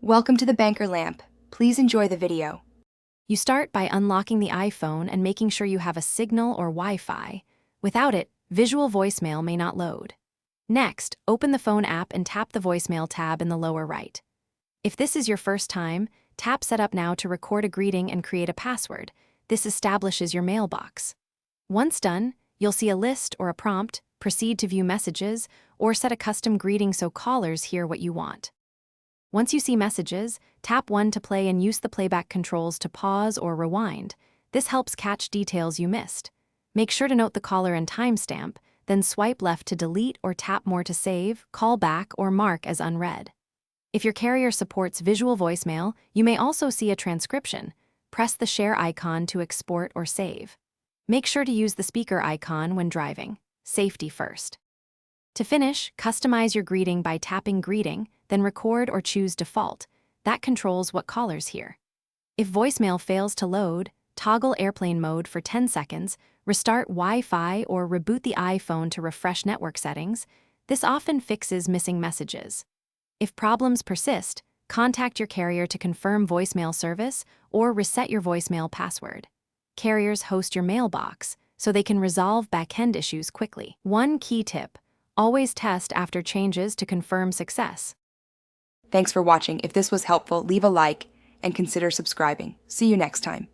Welcome to the Banker Lamp. Please enjoy the video. You start by unlocking the iPhone and making sure you have a signal or Wi-Fi. Without it, visual voicemail may not load. Next, open the phone app and tap the voicemail tab in the lower right. If this is your first time, tap Setup Now to record a greeting and create a password. This establishes your mailbox. Once done, you'll see a list or a prompt, proceed to view messages, or set a custom greeting so callers hear what you want. Once you see messages, tap 1 to play and use the playback controls to pause or rewind. This helps catch details you missed. Make sure to note the caller and timestamp, then swipe left to delete or tap more to save, call back, or mark as unread. If your carrier supports visual voicemail, you may also see a transcription. Press the share icon to export or save. Make sure to use the speaker icon when driving. Safety first. To finish, customize your greeting by tapping Greeting, then record or choose Default. That controls what callers hear. If voicemail fails to load, toggle airplane mode for 10 seconds, restart Wi-Fi or reboot the iPhone to refresh network settings. This often fixes missing messages. If problems persist, contact your carrier to confirm voicemail service or reset your voicemail password. Carriers host your mailbox, so they can resolve back-end issues quickly. One key tip: always test after changes to confirm success. Thanks for watching. If this was helpful, leave a like and consider subscribing. See you next time.